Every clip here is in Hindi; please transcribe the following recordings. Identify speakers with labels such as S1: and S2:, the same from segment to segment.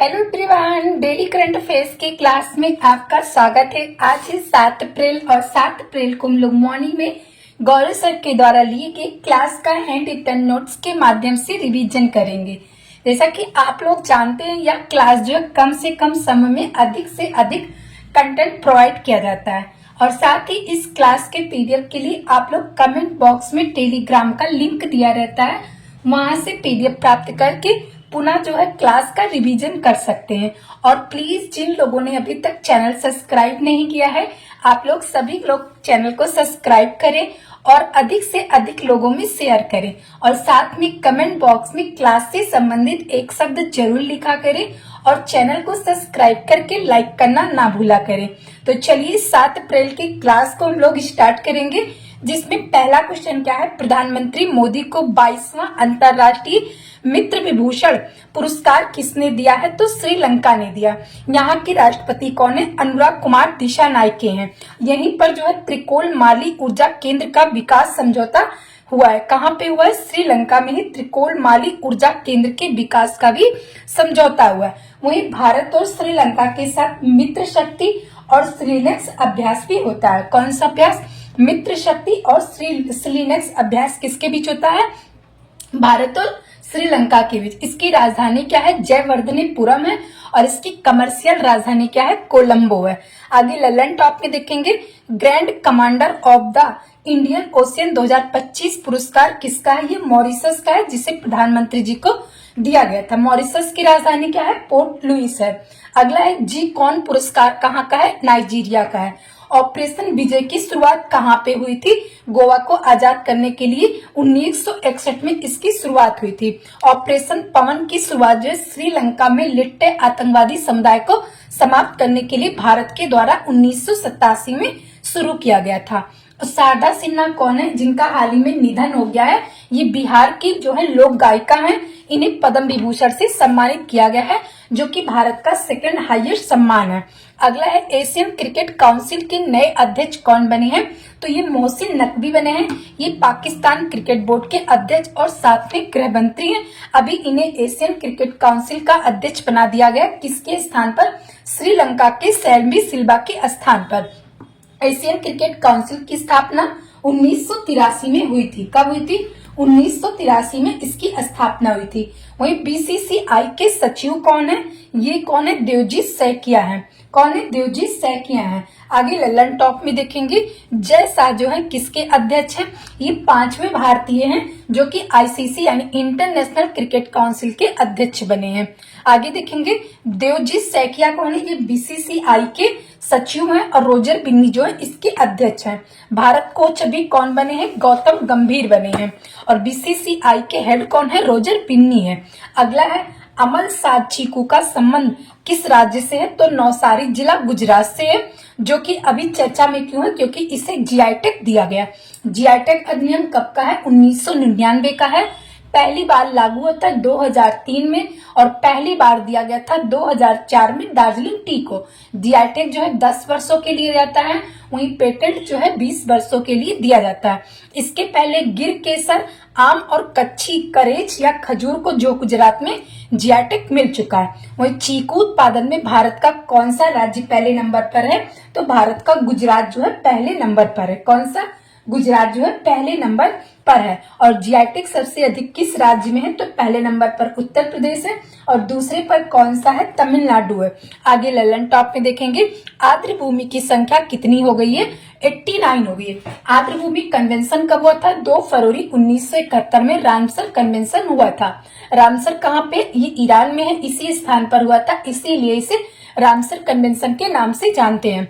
S1: Hello everyone, daily current affairs के क्लास में आपका स्वागत है। आज है 7 अप्रैल और 7 अप्रैल को हम लोग मॉर्निंग में गौरव सर के द्वारा लिए गए क्लास का हैंड रिटन नोट्स के माध्यम से रिवीजन करेंगे। जैसा कि आप लोग जानते हैं, यह क्लास जो है कम से कम समय में अधिक से अधिक कंटेंट प्रोवाइड किया जाता है और साथ ही इस क्लास के पीडीएफ के लिए आप लोग कमेंट बॉक्स में टेलीग्राम का लिंक दिया रहता है, वहां से पीडीएफ प्राप्त करके पुनः जो है क्लास का रिवीजन कर सकते हैं। और प्लीज जिन लोगों ने अभी तक चैनल सब्सक्राइब नहीं किया है, आप लोग सभी लोग चैनल को सब्सक्राइब करें और अधिक से अधिक लोगों में शेयर करें और साथ में कमेंट बॉक्स में क्लास से संबंधित एक शब्द जरूर लिखा करें और चैनल को सब्सक्राइब करके लाइक करना ना भूला करें। तो चलिए 7 अप्रैल की क्लास को हम लोग स्टार्ट करेंगे, जिसमें पहला क्वेश्चन क्या है, प्रधानमंत्री मोदी को 22वां अंतर्राष्ट्रीय मित्र विभूषण पुरस्कार किसने दिया है? तो श्रीलंका ने दिया। यहाँ के राष्ट्रपति कौन है? अनुराग कुमार दिशानायके हैं। यहीं पर जो है त्रिकोण माली ऊर्जा केंद्र का विकास समझौता हुआ है। कहाँ पे हुआ है? श्रीलंका में ही त्रिकोण माली ऊर्जा केंद्र के विकास का भी समझौता हुआ है। वहीं भारत और श्रीलंका के साथ मित्र शक्ति और श्रीलेक्स अभ्यास भी होता है। कौन सा अभ्यास? मित्र शक्ति और श्रीलेक्स अभ्यास किसके बीच होता है? भारत और श्रीलंका के बीच। इसकी राजधानी क्या है? जयवर्धनेपुरम है और इसकी कमर्शियल राजधानी क्या है? कोलंबो है। आगे ललन टॉप में देखेंगे, grand commander of the Indian ocean 2025 पुरस्कार किसका है? ये मॉरिशस का है, जिसे प्रधानमंत्री जी को दिया गया था। मॉरिशस की राजधानी क्या है? पोर्ट लुइस है। अगला है जी कॉन पुरस्कार कहाँ का है? नाइजीरिया का है। ऑपरेशन विजय की शुरुआत कहाँ पे हुई थी? गोवा को आजाद करने के लिए 1961 में इसकी शुरुआत हुई थी। ऑपरेशन पवन की शुरुआत जो है श्रीलंका में लिट्टे आतंकवादी समुदाय को समाप्त करने के लिए भारत के द्वारा 1987 में शुरू किया गया था। शारदा सिन्हा कौन है, जिनका हाल ही में निधन हो गया है? ये बिहार की जो है लोक गायिका हैं। इन्हें पद्म विभूषण से सम्मानित किया गया है, जो कि भारत का सेकंड हाईएस्ट सम्मान है। अगला है एशियन क्रिकेट काउंसिल के नए अध्यक्ष कौन बने हैं? तो ये मोहसिन नकवी बने हैं। ये पाकिस्तान क्रिकेट बोर्ड के अध्यक्ष और साथ में गृह मंत्री हैं। अभी इन्हें एशियन क्रिकेट काउंसिल का अध्यक्ष बना दिया गया। किसके स्थान पर? श्रीलंका के सैल्वी सिल्वा के स्थान पर। एशियन क्रिकेट काउंसिल की स्थापना 1983 में हुई थी। कब हुई थी? 1983 में इसकी स्थापना हुई थी। वहीं बीसीसीआई के सचिव कौन है? ये कौन है? देवजीत सैकिया है। कौन है? देवजीत सैकिया है। आगे ललन टॉप में देखेंगे, जय शाह जो है किसके अध्यक्ष हैं? ये 5वें भारतीय हैं जो कि आईसीसी यानी इंटरनेशनल क्रिकेट काउंसिल के अध्यक्ष बने हैं। आगे देखेंगे देवजीत सैकिया कौन है? ये बीसीसीआई के सचिव हैं और रोजर बिन्नी जो है इसके अध्यक्ष हैं। भारत कोच अभी कौन बने हैं? गौतम गंभीर बने हैं। और बीसीसीआई के हेड कौन है? रोजर बिन्नी है। अगला है अमल साध चीकू का संबंध किस राज्य से है? तो नवसारी जिला गुजरात से है, जो कि अभी चर्चा में क्यों है? क्योंकि इसे जीआई टैग दिया गया। जीआई टैग अधिनियम कब का है? 1999 का है। पहली बार लागू हुआ था 2003 में और पहली बार दिया गया था 2004 में दार्जिलिंग टी को। जीआई टैग जो है 10 वर्षों के लिए रहता है, वहीं पेटेंट जो है 20 वर्षों के लिए दिया जाता है। इसके पहले गिर केसर, आम और कच्ची करेज या खजूर को जो गुजरात में जीआई टैग मिल चुका है। वहीं चीकू उत्पादन में भारत का कौन सा राज्य पहले नंबर पर है? तो भारत का गुजरात जो है पहले नंबर पर है। कौन सा? गुजरात जो है पहले नंबर पर है। और जीआई टैग सबसे अधिक किस राज्य में है? तो पहले नंबर पर उत्तर प्रदेश है और दूसरे पर कौन सा है? तमिलनाडु है। आगे ललन टॉप में देखेंगे, आर्द्र भूमि की संख्या कितनी हो गई है? 89 हो गई है। आर्द्र भूमि कन्वेंशन कब हुआ था? 2 फरवरी 1971 में रामसर कन्वेंशन हुआ था। रामसर कहाँ पे? ये ईरान में है, इसी स्थान पर हुआ था, इसीलिए इसे रामसर कन्वेंशन के नाम से जानते हैं।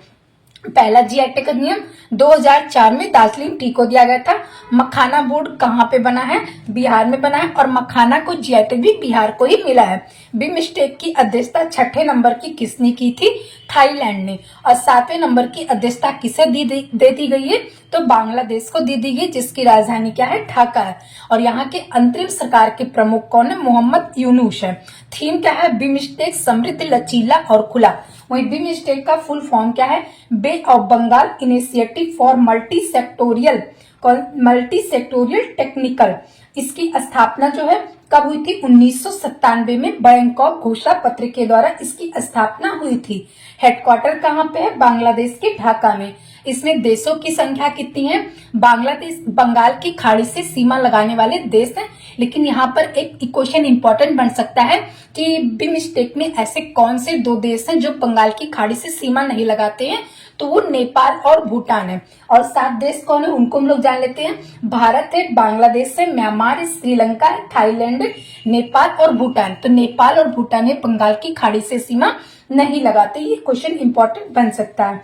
S1: पहला जीआई टैग अधिनियम 2004 में दार्जिलिंग टी को दिया गया था। मखाना बोर्ड कहाँ पे बना है? बिहार में बना है और मखाना को जीआई टैग भी बिहार को ही मिला है। बिमस्टेक की अध्यक्षता 6ठे नंबर की किसने की थी? थाईलैंड ने। और 7वें नंबर की अध्यक्षता किसे दे दी गई है? तो बांग्लादेश को दे दी गई, जिसकी राजधानी क्या है? ढाका है। और यहाँ के अंतरिम सरकार के प्रमुख कौन है? मोहम्मद यूनुस है। थीम क्या है? बिमस्टेक समृद्ध, लचीला और खुला। वहीं बिमस्टेक का फुल फॉर्म क्या है? Bay of Bengal initiative for multi sectoral multi sectoral technical. इसकी स्थापना जो है कब हुई थी? 1997 में बैंकॉक घोषणा पत्र के द्वारा इसकी स्थापना हुई थी। हेडक्वार्टर कहाँ पे है? बांग्लादेश के ढाका में। इसमें देशों की संख्या कितनी है? बांग्लादेश बंगाल की खाड़ी से सीमा लगाने वाले देश हैं। लेकिन यहाँ पर एक क्वेश्चन इंपॉर्टेंट बन सकता है कि बिमस्टेक में ऐसे कौन से दो देश हैं जो बंगाल की खाड़ी से सीमा नहीं लगाते हैं? तो वो नेपाल और भूटान है। और 7 देश कौन है उनको हम लोग जान लेते हैं। भारत है, बांग्लादेश है, म्यांमार है, श्रीलंका है, थाईलैंड, नेपाल और भूटान। तो नेपाल और भूटान है बंगाल की खाड़ी से सीमा नहीं लगाते। ये क्वेश्चन इंपॉर्टेंट बन सकता है।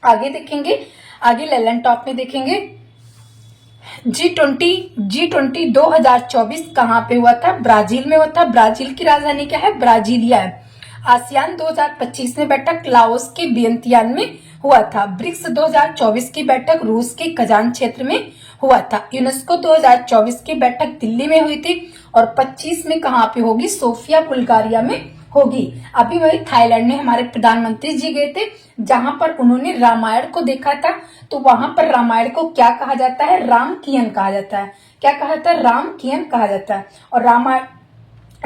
S1: आगे देखेंगे, आगे लेलन टॉप में देखेंगे G20 2024 कहाँ पे हुआ था? ब्राजील में हुआ था। ब्राजील की राजधानी क्या है? ब्राजीलिया है। आसियान 2025 में बैठक लाओस के वियंतियान में हुआ था। ब्रिक्स 2024 की बैठक रूस के कजान क्षेत्र में हुआ था। यूनेस्को 2024 की बैठक दिल्ली में हुई थी और 25 में कहाँ पे होगी? सोफिया बुल्गारिया में होगी। अभी वही थाईलैंड में हमारे प्रधानमंत्री जी गए थे जहां पर उन्होंने रामायण को देखा था। तो वहां पर रामायण को क्या कहा जाता है? रामकियन कहा जाता है। क्या कहा जाता है? रामकियन कहा जाता है। और रामायण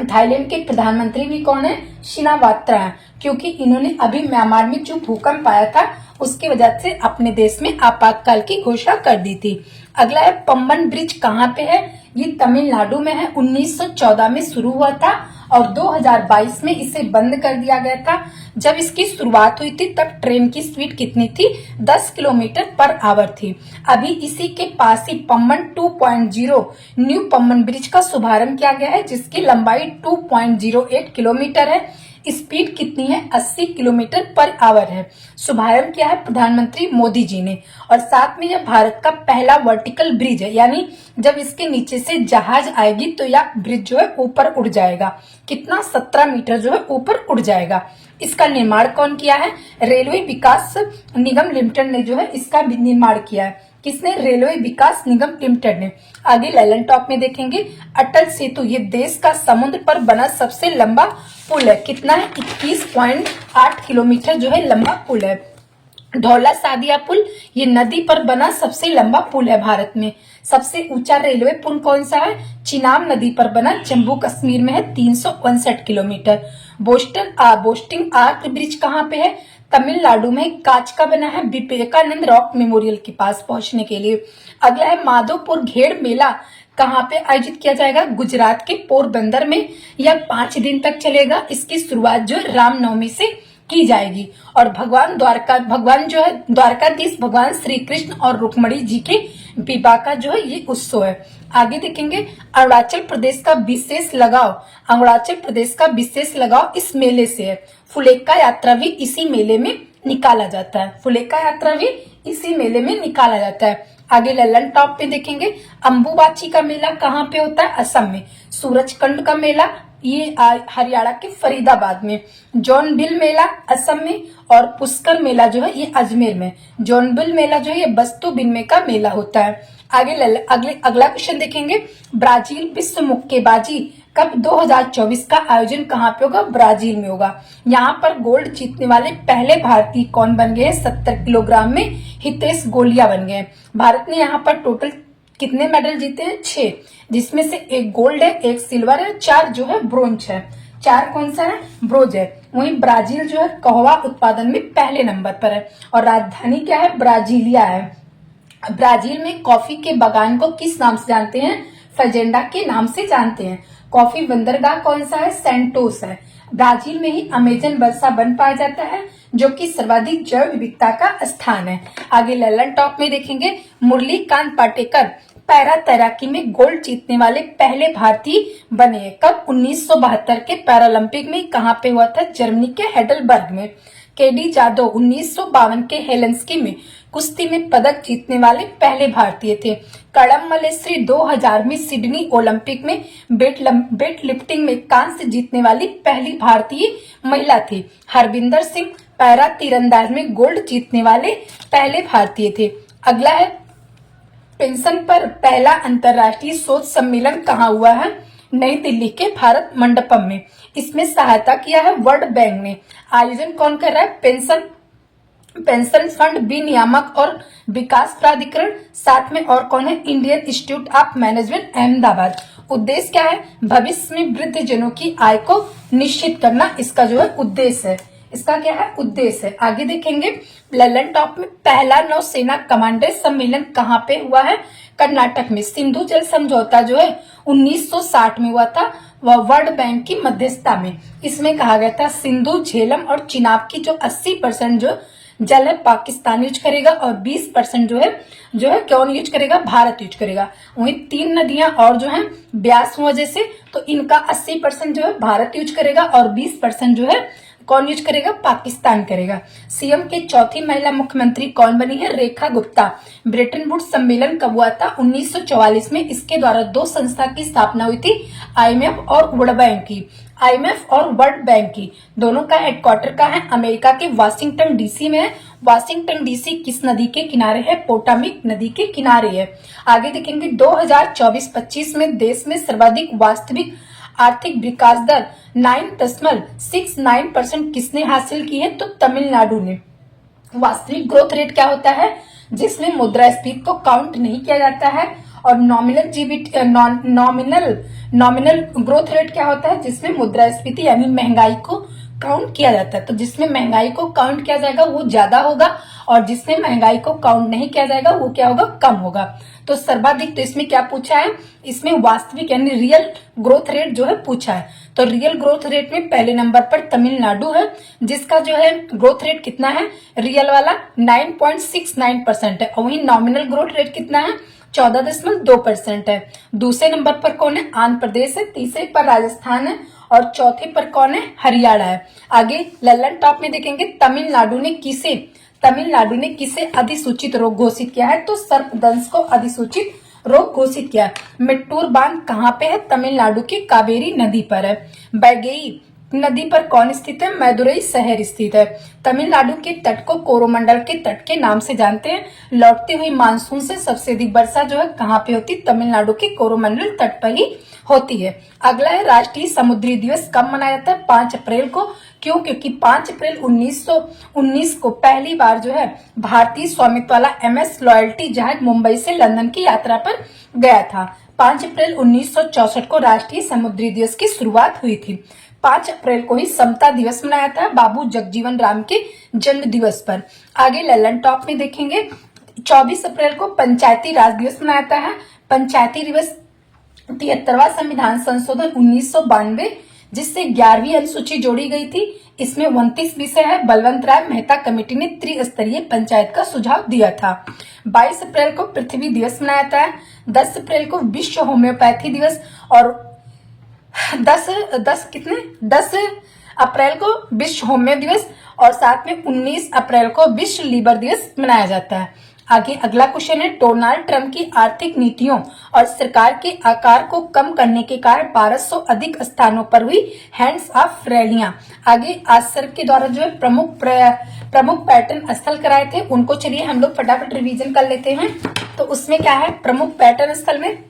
S1: थाईलैंड के प्रधानमंत्री भी कौन है? शिनावात्रा है, क्योंकि इन्होंने अभी म्यांमार में जो भूकंप आया था उसकी वजह से अपने देश में आपातकाल की घोषणा कर दी थी। अगला है पम्बन ब्रिज कहाँ पे है? ये तमिलनाडु में है। 1914 में शुरू हुआ था और 2022 में इसे बंद कर दिया गया था। जब इसकी शुरुआत हुई थी तब ट्रेन की स्पीड कितनी थी? 10 किलोमीटर पर आवर थी। अभी इसी के पास ही पम्बन 2.0 न्यू पम्बन ब्रिज का शुभारंभ किया गया है जिसकी लंबाई 2.08 किलोमीटर है। स्पीड कितनी है? 80 किलोमीटर पर आवर है। शुभारंभ किया है प्रधानमंत्री मोदी जी ने। और साथ में यह भारत का पहला वर्टिकल ब्रिज है, यानी जब इसके नीचे से जहाज आएगी तो यह ब्रिज जो है ऊपर उड़ जाएगा। कितना? 17 मीटर जो है ऊपर उड़ जाएगा। इसका निर्माण कौन किया है? रेलवे विकास निगम लिमिटेड ने जो है इसका निर्माण किया है। किसने? रेलवे विकास निगम लिमिटेड ने। आगे लेलन टॉप में देखेंगे अटल सेतु, ये देश का समुद्र पर बना सबसे लंबा पुल है। कितना है? 21.8 किलोमीटर जो है लंबा पुल है। धौला सादिया पुल, ये नदी पर बना सबसे लंबा पुल है भारत में। सबसे ऊंचा रेलवे पुल कौन सा है? चिनाब नदी पर बना जम्मू कश्मीर में है, 359 किलोमीटर। बोस्टिंग आर्क ब्रिज कहाँ पे है? तमिलनाडु में। कांच का बना है, विवेकानंद रॉक मेमोरियल के पास पहुंचने के लिए। अगला है माधोपुर घेड़ मेला कहाँ पे आयोजित किया जाएगा? गुजरात के पोरबंदर में। यह 5 दिन तक चलेगा। इसकी शुरुआत जो रामनवमी से की जाएगी। और भगवान जो है द्वारकाधीश भगवान श्री कृष्ण और रुक्मणी जी के विवाह का जो है ये उत्सव है। आगे देखेंगे अरुणाचल प्रदेश का विशेष लगाव। अरुणाचल प्रदेश का विशेष लगाव इस मेले से है। फुलेका यात्रा भी इसी मेले में निकाला जाता है। फुलेका यात्रा भी इसी मेले में निकाला जाता है। आगे ललन टॉप पे देखेंगे अंबुबाची का मेला कहाँ पे होता है? असम में। सूरजकुंड का मेला ये हरियाणा के फरीदाबाद में। जौनबिल मेला असम में और पुष्कर मेला जो है ये अजमेर में। जौनबिल मेला जो है ये बस्तुबिन का मेला होता है। अगला क्वेश्चन देखेंगे ब्राजील विश्व मुक्केबाजी कप 2024 का आयोजन कहाँ पे होगा? ब्राजील में होगा। यहाँ पर गोल्ड जीतने वाले पहले भारतीय कौन बन गए? 70 किलोग्राम में हितेश गोलिया बन गए। भारत ने यहाँ पर टोटल कितने मेडल जीते हैं? 6, जिसमें से 1 गोल्ड है, 1 सिल्वर है, 4 जो है ब्रोंज है। 4 कौन सा है? ब्रोंज है। वहीं ब्राजील जो है कहवा उत्पादन में पहले नंबर पर है और राजधानी क्या है? ब्राजीलिया है। ब्राजील में कॉफी के बागान को किस नाम से जानते हैं? फजेंडा के नाम से जानते हैं। कॉफी बंदरगाह कौन सा है? सेंटोस है। ब्राजील में ही अमेजन वर्षा वन पाया जाता है जो कि सर्वाधिक जैव विविधता का स्थान है। आगे ललन टॉप में देखेंगे मुरलीकांत पाटेकर पैरा तैराकी में गोल्ड जीतने वाले पहले भारतीय बने। कब? 1972 के पैरालंपिक में। कहाँ पे हुआ था? जर्मनी के हेडलबर्ग में। केडी जादव 1952 के हेलेंस्की में कुश्ती में पदक जीतने वाले पहले भारतीय थे। कड़म मलेश्वरी 2000 में सिडनी ओलंपिक में वेट लिफ्टिंग में कांस्य जीतने वाली पहली भारतीय महिला थी। हरविंदर सिंह पैरा तीरंदाज में गोल्ड जीतने वाले पहले भारतीय थे। अगला है पेंशन पर पहला अंतर्राष्ट्रीय शोध सम्मेलन कहाँ हुआ है? नई दिल्ली के भारत मंडपम में। इसमें सहायता किया है वर्ल्ड बैंक ने। आयोजन कौन कर रहा है? पेंशन पेंशन फंड विनियामक और विकास प्राधिकरण, साथ में और कौन है, Indian institute of management Ahmedabad. उद्देश्य क्या है, भविष्य में वृद्ध जनों की आय को निश्चित करना, इसका जो है उद्देश्य है। इसका क्या है, उद्देश्य है। आगे देखेंगे ललन टॉप में पहला नौसेना कमांडर सम्मेलन कहाँ पे हुआ है, कर्नाटक में। सिंधु जल समझौता जो है 1960 में हुआ था, वह वर्ल्ड बैंक की मध्यस्थता में। इसमें कहा गया था सिंधु, झेलम और चिनाब की जो 80% जो जल है पाकिस्तान यूज करेगा और 20% जो है कौन यूज करेगा, भारत यूज करेगा। वहीं 3 नदियां और जो है ब्यास वजह से, तो इनका 80% जो है भारत यूज करेगा और 20% जो है कौन यूज करेगा, पाकिस्तान करेगा। सीएम की चौथी महिला मुख्यमंत्री कौन बनी है, रेखा गुप्ता। ब्रेटन वुड्स सम्मेलन कब हुआ था, 1944 में। इसके द्वारा 2 संस्था की स्थापना हुई थी, आईएमएफ और वर्ल्ड बैंक की। आईएमएफ और वर्ल्ड बैंक की दोनों का हेडक्वार्टर का है अमेरिका के वाशिंगटन डीसी में है। वाशिंगटन डीसी किस नदी के किनारे है, पोटामिक नदी के किनारे है। आगे देखेंगे 2024-25 में देश में सर्वाधिक वास्तविक आर्थिक विकास दर 9.69% किसने हासिल की है, तो तमिलनाडु ने। वास्तविक ग्रोथ रेट क्या होता है, जिसमें मुद्रास्फीति को काउंट नहीं किया जाता है, और nominal GBT nominal growth rate क्या होता है, जिसमें मुद्रास्फीति यानी महंगाई को काउंट किया जाता है। तो जिसमें महंगाई को काउंट किया जाएगा वो ज्यादा होगा, और जिसमें महंगाई को काउंट नहीं किया जाएगा वो क्या होगा, कम होगा। तो सर्वाधिक तो इसमें क्या पूछा है, इसमें वास्तविक यानी रियल ग्रोथ रेट जो है पूछा है। तो रियल ग्रोथ रेट में पहले नंबर पर तमिलनाडु है, जिसका जो है ग्रोथ रेट कितना है, रियल वाला 9.69% है। और वही नॉमिनल ग्रोथ रेट कितना है, 14.2% है। दूसरे नंबर पर कौन है, आंध्र प्रदेश है। तीसरे पर राजस्थान है और चौथे पर कौन है, हरियाणा है। आगे ललन टॉप में देखेंगे तमिलनाडु ने किसे अधिसूचित रोग घोषित किया है, तो सर्पदंश को अधिसूचित रोग घोषित किया है। मेट्टूर बांध कहाँ पे है, तमिलनाडु की कावेरी नदी पर है। बैगेई नदी पर कौन स्थित है, मदुरई शहर स्थित है। तमिलनाडु के तट को कोरोमंडल के तट के नाम से जानते हैं। लौटती हुई मानसून से सबसे अधिक वर्षा जो है कहाँ पे होती है, तमिलनाडु के कोरोमंडल तट पर ही होती है। अगला है राष्ट्रीय समुद्री दिवस कब मनाया जाता है, 5 अप्रैल को। क्यों, क्योंकि 5 अप्रैल 1919 को पहली बार जो है भारतीय स्वामित्व वाला MS लॉयल्टी जहाज मुंबई से लंदन की यात्रा पर गया था। 5 अप्रैल 1964 को राष्ट्रीय समुद्री दिवस की शुरुआत हुई थी। 5 अप्रैल को ही समता दिवस मनाया था बाबू जगजीवन राम के जन्म दिवस पर। आगे ललन टॉप में देखेंगे 24 अप्रैल को पंचायती राज दिवस मनाया जाता है। पंचायती दिवस 73वां संविधान संशोधन 1992 जिससे 11वीं अनुसूची जोड़ी गई थी। इसमें 29 विषय है। बलवंत राय मेहता कमेटी ने त्रिस्तरीय पंचायत का सुझाव दिया था। 22 अप्रैल को पृथ्वी दिवस मनाया जाता है। 10 अप्रैल को विश्व होम्योपैथी दिवस और 10 अप्रैल को विश्व होम्यो दिवस और साथ में 19 अप्रैल को विश्व लीवर दिवस मनाया जाता है। आगे अगला क्वेश्चन है, डोनाल्ड ट्रंप की आर्थिक नीतियों और सरकार के आकार को कम करने के कारण 1200 अधिक स्थानों पर हुई हैंड्स ऑफ रैलियां। आगे आज सरकार के द्वारा जो है प्रमुख पर्यटन स्थल कराए थे उनको चलिए हम लोग फटाफट रिवीजन कर लेते हैं। तो उसमें क्या है, प्रमुख पर्यटन स्थल में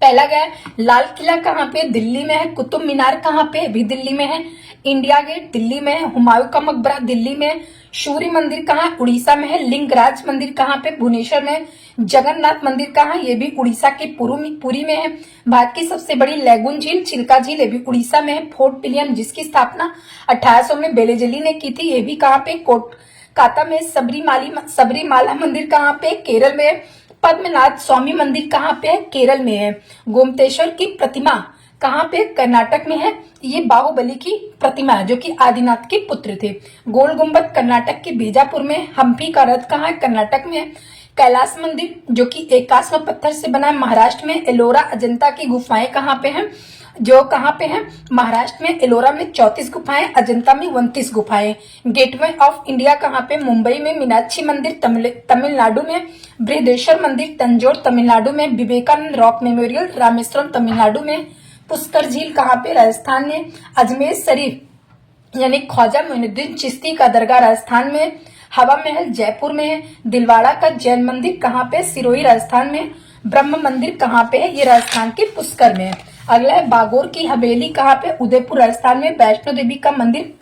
S1: पहला गया लाल किला कहाँ पे, दिल्ली में है। कुतुब मीनार कहाँ पे, भी दिल्ली में है। इंडिया गेट दिल्ली में है। हुमायूं का मकबरा दिल्ली में है। सूर्य मंदिर कहाँ, उड़ीसा में है। लिंगराज मंदिर कहाँ पे, भुवनेश्वर में है। जगन्नाथ मंदिर कहाँ, ये भी उड़ीसा के पुरी में है। भारत की सबसे बड़ी लैगून झील चिल्का झील, ये भी उड़ीसा में है। फोर्ट विलियम जिसकी स्थापना 1800 में बेलेजली ने की थी, ये भी कहाँ पे, कोलकाता में। सबरीमाला मंदिर कहाँ पे, केरल में है। पद्मनाथ स्वामी मंदिर कहाँ पे है, केरल में है। गोमतेश्वर की प्रतिमा कहाँ पे, कर्नाटक में है। ये बाहुबली की प्रतिमा है जो कि आदिनाथ के पुत्र थे। गोल गुम्बद कर्नाटक के बीजापुर में। हम्पी का रथ कहाँ है, कर्नाटक में है। कैलाश मंदिर जो कि 81 पत्थर से बना है, महाराष्ट्र में। एलोरा अजंता की गुफाएं कहाँ पे हैं, जो कहाँ पे है, महाराष्ट्र में। एलोरा में 34 गुफाएं, अजंता में 29 गुफाएं। गेटवे ऑफ इंडिया कहाँ पे, मुंबई में। मीनाक्षी मंदिर तमिलनाडु में। बृहदेश्वर मंदिर तंजौर तमिलनाडु में। विवेकानंद रॉक मेमोरियल रामेश्वरम तमिलनाडु में। पुष्कर झील कहाँ पे, राजस्थान में। अजमेर शरीफ यानी ख्वाजा मोइनुद्दीन चिश्ती का दरगाह राजस्थान में। हवा महल जयपुर में है। दिलवाड़ा का जैन मंदिर कहाँ पे, सिरोही राजस्थान में। ब्रह्म मंदिर कहाँ पे है, ये राजस्थान के पुष्कर में है। अगला है बागोर की हवेली कहाँ पे, उदयपुर राजस्थान में। वैष्णो देवी का मंदिर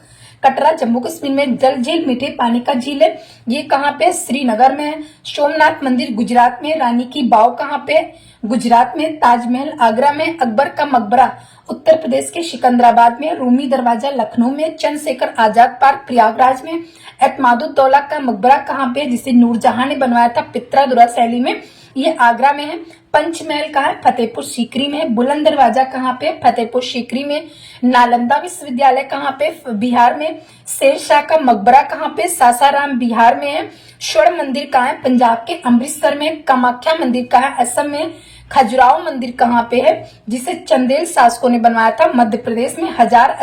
S1: कटरा जम्मू कश्मीर में जल झील मीठे पानी का झील है, ये कहाँ पे? श्रीनगर में है। सोमनाथ मंदिर गुजरात में, रानी की वाव कहाँ पे? गुजरात में। ताजमहल आगरा में, अकबर का मकबरा उत्तर प्रदेश के सिकंदराबाद में, रूमी दरवाजा लखनऊ में, चंद्रशेखर आजाद पार्क प्रयागराज में, एतमादुद्दौला का मकबरा कहाँ पे, जिसे नूरजहां ने बनवाया था पित्रादुरा शैली में, ये आगरा में है। पंचमहल कहाँ है? फतेहपुर सीकरी में है। बुलंद दरवाजा कहाँ पे? फतेहपुर सीकरी में। नालंदा विश्वविद्यालय कहाँ पे? बिहार में। शेरशाह का मकबरा कहाँ पे? सासाराम बिहार में है। स्वर्ण मंदिर कहाँ है? पंजाब के अमृतसर में। कामाख्या मंदिर कहाँ है? असम में। खजुराहो मंदिर कहाँ पे है, जिसे चंदेल शासकों ने बनवाया था? मध्य प्रदेश में। हजार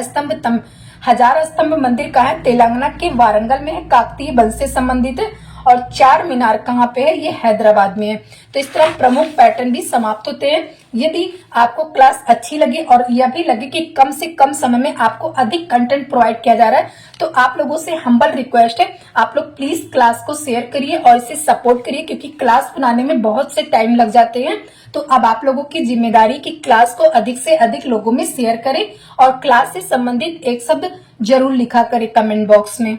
S1: स्तंभ मंदिर कहाँ है? तेलंगाना के वारंगल में है, काकतीय वंश से संबंधित है। और चार मीनार कहाँ पे है? ये हैदराबाद में है। तो इस तरह प्रमुख पैटर्न भी समाप्त होते हैं। यदि आपको क्लास अच्छी लगे और यह भी लगे कि कम से कम समय में आपको अधिक कंटेंट प्रोवाइड किया जा रहा है, तो आप लोगों से हम्बल रिक्वेस्ट है, आप लोग प्लीज क्लास को शेयर करिए और इसे सपोर्ट करिए, क्योंकि क्लास बनाने में बहुत से टाइम लग जाते हैं। तो अब आप लोगों की जिम्मेदारी कि क्लास को अधिक से अधिक लोगों में शेयर करें और क्लास से संबंधित एक शब्द जरूर लिखा करें कमेंट बॉक्स में।